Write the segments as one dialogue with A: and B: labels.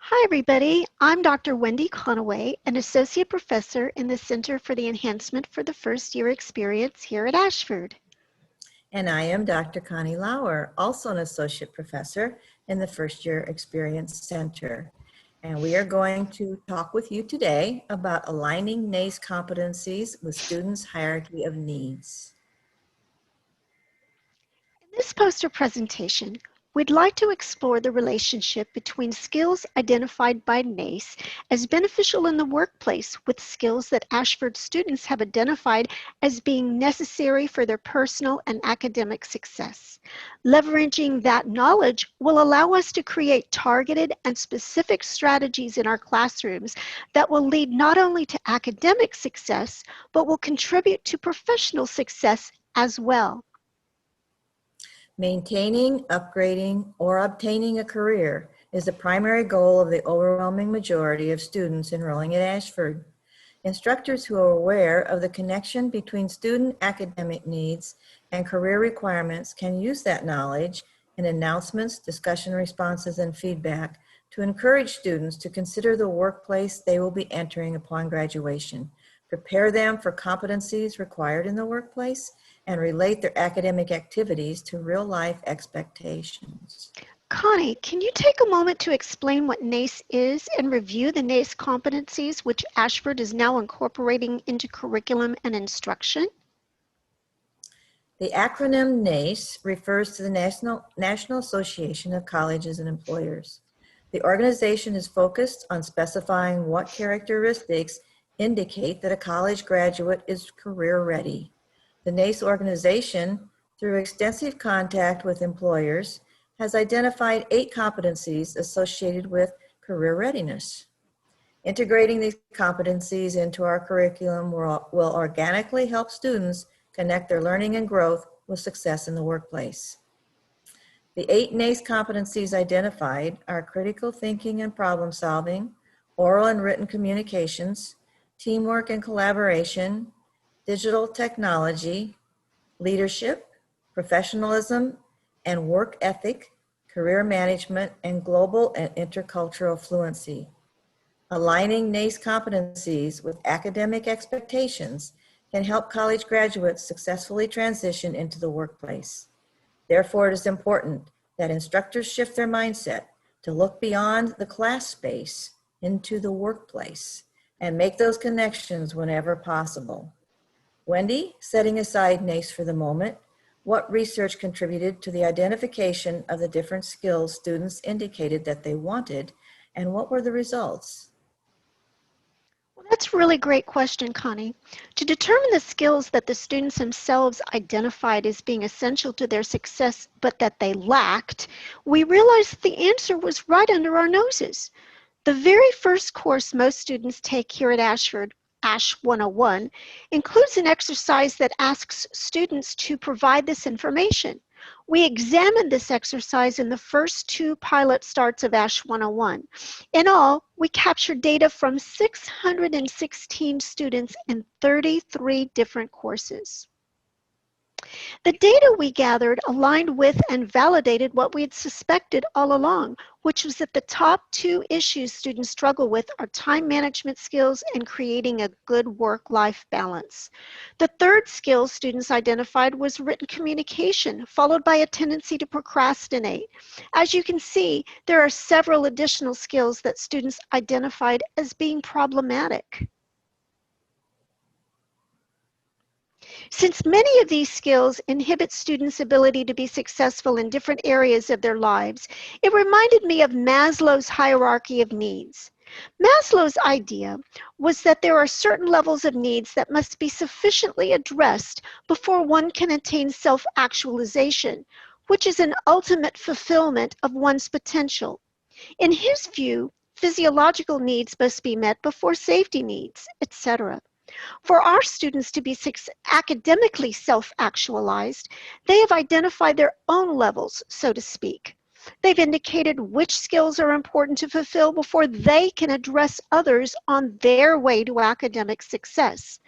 A: Hi, everybody. I'm Dr. Wendy Conaway, an associate professor in the Center for the Enhancement for the First Year Experience here at Ashford.
B: And I am Dr. Connie Lauer, also an associate professor in the First Year Experience Center. And we are going to talk with you today about aligning NACE competencies with students' hierarchy of needs.
A: In this poster presentation, we'd like to explore the relationship between skills identified by NACE as beneficial in the workplace with skills that Ashford students have identified as being necessary for their personal and academic success. Leveraging that knowledge will allow us to create targeted and specific strategies in our classrooms that will lead not only to academic success, but will contribute to professional success as well.
B: Maintaining, upgrading, or obtaining a career is the primary goal of the overwhelming majority of students enrolling at Ashford. Instructors who are aware of the connection between student academic needs and career requirements can use that knowledge in announcements, discussion responses, and feedback to encourage students to consider the workplace they will be entering upon graduation, prepare them for competencies required in the workplace, and relate their academic activities to real-life expectations.
A: Connie, can you take a moment to explain what NACE is and review the NACE competencies which Ashford is now incorporating into curriculum and instruction?
B: The acronym NACE refers to the National Association of Colleges and Employers. The organization is focused on specifying what characteristics indicate that a college graduate is career ready. The NACE organization, through extensive contact with employers, has identified 8 competencies associated with career readiness. Integrating these competencies into our curriculum will organically help students connect their learning and growth with success in the workplace. The 8 NACE competencies identified are critical thinking and problem solving, oral and written communications, teamwork and collaboration, digital technology, leadership, professionalism and work ethic, career management, and global and intercultural fluency. Aligning NACE competencies with academic expectations can help college graduates successfully transition into the workplace. Therefore, it is important that instructors shift their mindset to look beyond the class space into the workplace and make those connections whenever possible. Wendy, setting aside NACE for the moment, what research contributed to the identification of the different skills students indicated that they wanted, and what were the results?
A: Well, that's a really great question, Connie. To determine the skills that the students themselves identified as being essential to their success, but that they lacked, we realized that the answer was right under our noses. The very first course most students take here at Ashford, ASH 101, includes an exercise that asks students to provide this information. We examined this exercise in the first 2 pilot starts of ASH 101. In all, we captured data from 616 students in 33 different courses. The data we gathered aligned with and validated what we had suspected all along, which was that the top 2 issues students struggle with are time management skills and creating a good work-life balance. The third skill students identified was written communication, followed by a tendency to procrastinate. As you can see, there are several additional skills that students identified as being problematic. Since many of these skills inhibit students' ability to be successful in different areas of their lives, it reminded me of Maslow's hierarchy of needs. Maslow's idea was that there are certain levels of needs that must be sufficiently addressed before one can attain self-actualization, which is an ultimate fulfillment of one's potential. In his view, physiological needs must be met before safety needs, etc. For our students to be academically self-actualized, they have identified their own levels, so to speak. They've indicated which skills are important to fulfill before they can address others on their way to academic success.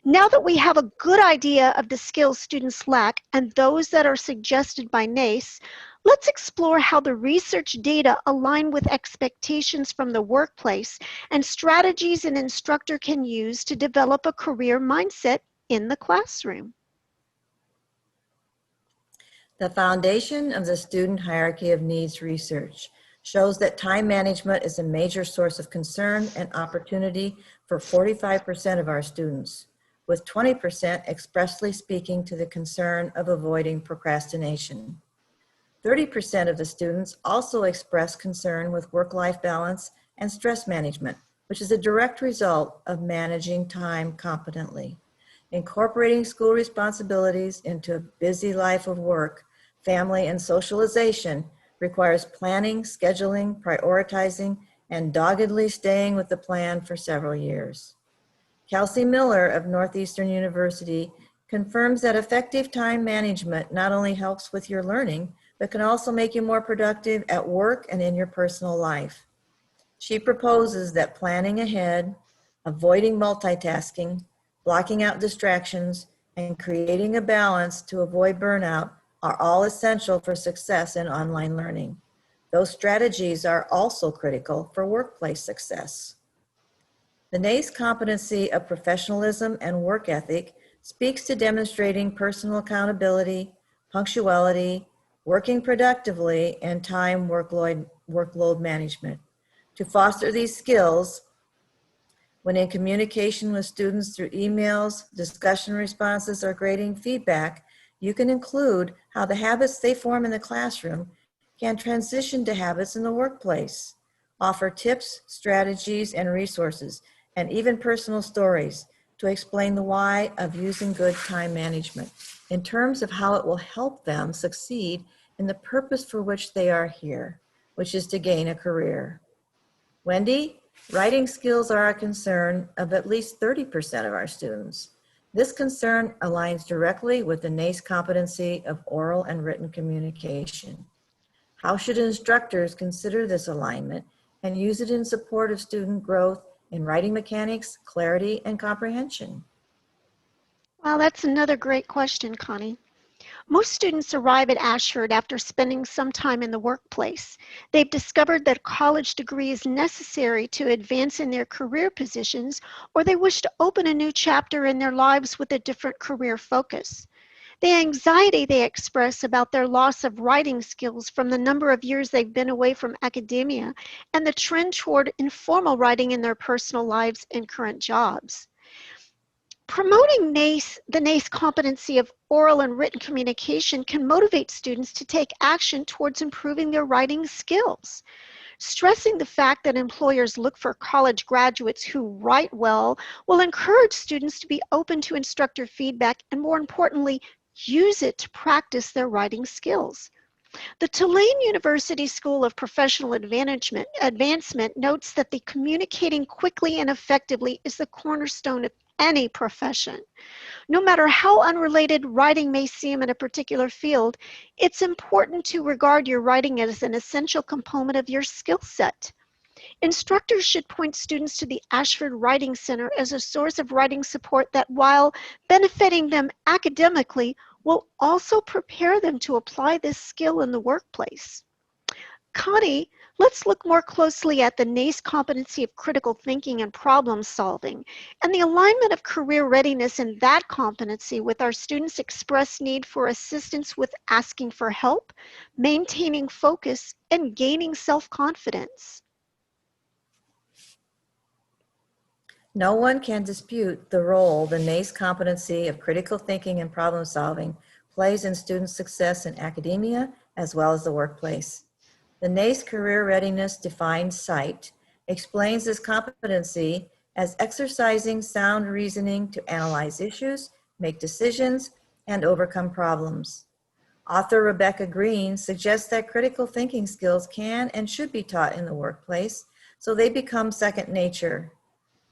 A: Now that we have a good idea of the skills students lack and those that are suggested by NACE, Let's explore how the research data align with expectations from the workplace and strategies an instructor can use to develop a career mindset in the classroom.
B: The foundation of the student hierarchy of needs research shows that time management is a major source of concern and opportunity for 45% of our students, with 20% expressly speaking to the concern of avoiding procrastination. 30% of the students also express concern with work-life balance and stress management, which is a direct result of managing time competently. Incorporating school responsibilities into a busy life of work, family, and socialization requires planning, scheduling, prioritizing, and doggedly staying with the plan for several years. Kelsey Miller of Northeastern University confirms that effective time management not only helps with your learning, but can also make you more productive at work and in your personal life. She proposes that planning ahead, avoiding multitasking, blocking out distractions, and creating a balance to avoid burnout are all essential for success in online learning. Those strategies are also critical for workplace success. The NACE competency of professionalism and work ethic speaks to demonstrating personal accountability, punctuality, working productively, and time workload management. To foster these skills, when in communication with students through emails, discussion responses, or grading feedback, you can include how the habits they form in the classroom can transition to habits in the workplace. Offer tips, strategies, and resources, and even personal stories to explain the why of using good time management in terms of how it will help them succeed in the purpose for which they are here, which is to gain a career. Wendy, writing skills are a concern of at least 30% of our students. This concern aligns directly with the NACE competency of oral and written communication. How should instructors consider this alignment and use it in support of student growth in writing mechanics, clarity, and comprehension?
A: Well, that's another great question, Connie. Most students arrive at Ashford after spending some time in the workplace. They've discovered that a college degree is necessary to advance in their career positions, or they wish to open a new chapter in their lives with a different career focus. The anxiety they express about their loss of writing skills from the number of years they've been away from academia and the trend toward informal writing in their personal lives and current jobs. Promoting the NACE competency of oral and written communication can motivate students to take action towards improving their writing skills. Stressing the fact that employers look for college graduates who write well will encourage students to be open to instructor feedback and, more importantly, use it to practice their writing skills. The Tulane University School of Professional Advancement notes that the communicating quickly and effectively is the cornerstone of any profession. No matter how unrelated writing may seem in a particular field, it's important to regard your writing as an essential component of your skill set. Instructors should point students to the Ashford Writing Center as a source of writing support that, while benefiting them academically, will also prepare them to apply this skill in the workplace. Connie, let's look more closely at the NACE competency of critical thinking and problem solving, and the alignment of career readiness in that competency with our students' expressed need for assistance with asking for help, maintaining focus, and gaining self-confidence.
B: No one can dispute the role the NACE competency of critical thinking and problem solving plays in student success in academia as well as the workplace. The NACE Career Readiness Defined Site explains this competency as exercising sound reasoning to analyze issues, make decisions, and overcome problems. Author Rebecca Green suggests that critical thinking skills can and should be taught in the workplace so they become second nature.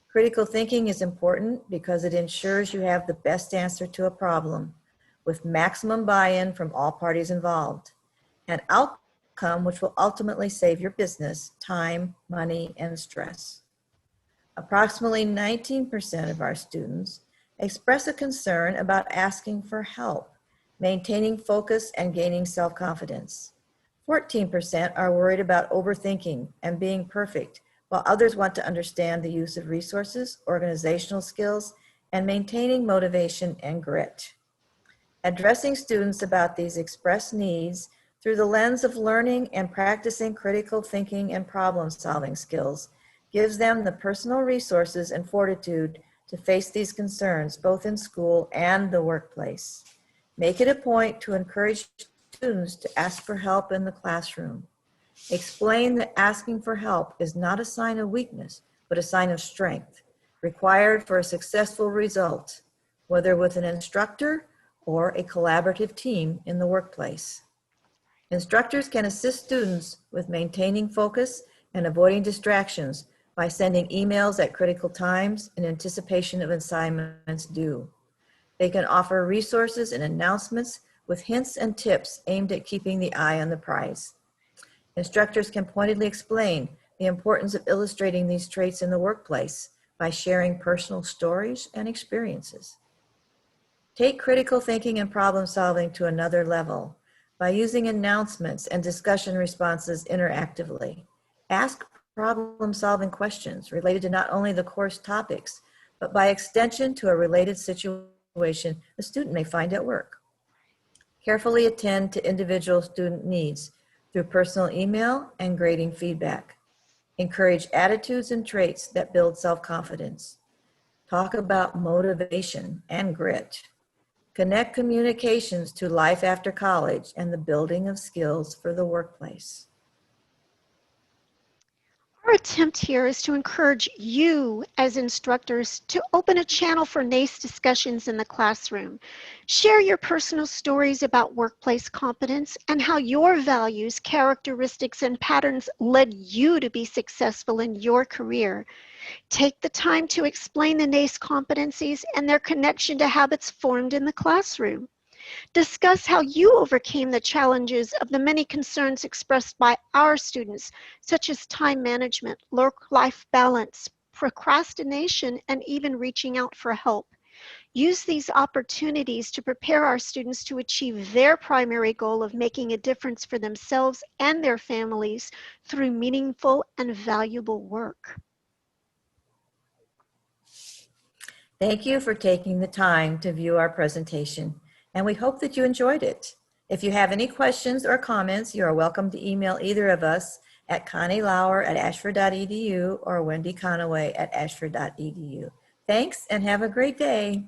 B: Critical thinking is important because it ensures you have the best answer to a problem with maximum buy-in from all parties involved, an outcome which will ultimately save your business time, money, and stress. Approximately 19% of our students express a concern about asking for help, maintaining focus, and gaining self-confidence. 14% are worried about overthinking and being perfect, while others want to understand the use of resources, organizational skills, and maintaining motivation and grit. Addressing students about these expressed needs through the lens of learning and practicing critical thinking and problem-solving skills gives them the personal resources and fortitude to face these concerns both in school and the workplace. Make it a point to encourage students to ask for help in the classroom. Explain that asking for help is not a sign of weakness, but a sign of strength, required for a successful result, whether with an instructor or a collaborative team in the workplace. Instructors can assist students with maintaining focus and avoiding distractions by sending emails at critical times in anticipation of assignments due. They can offer resources and announcements with hints and tips aimed at keeping the eye on the prize. Instructors can pointedly explain the importance of illustrating these traits in the workplace by sharing personal stories and experiences. Take critical thinking and problem solving to another level by using announcements and discussion responses interactively. Ask problem solving questions related to not only the course topics, but by extension to a related situation a student may find at work. Carefully attend to individual student needs through personal email and grading feedback. Encourage attitudes and traits that build self-confidence. Talk about motivation and grit. Connect communications to life after college and the building of skills for the workplace.
A: Our attempt here is to encourage you as instructors to open a channel for NACE discussions in the classroom. Share your personal stories about workplace competence and how your values, characteristics, and patterns led you to be successful in your career. Take the time to explain the NACE competencies and their connection to habits formed in the classroom. Discuss how you overcame the challenges of the many concerns expressed by our students, such as time management, work-life balance, procrastination, and even reaching out for help. Use these opportunities to prepare our students to achieve their primary goal of making a difference for themselves and their families through meaningful and valuable work.
B: Thank you for taking the time to view our presentation, and we hope that you enjoyed it. If you have any questions or comments, you are welcome to email either of us at connielauer@ashford.edu or wendyconaway@ashford.edu. Thanks, and have a great day.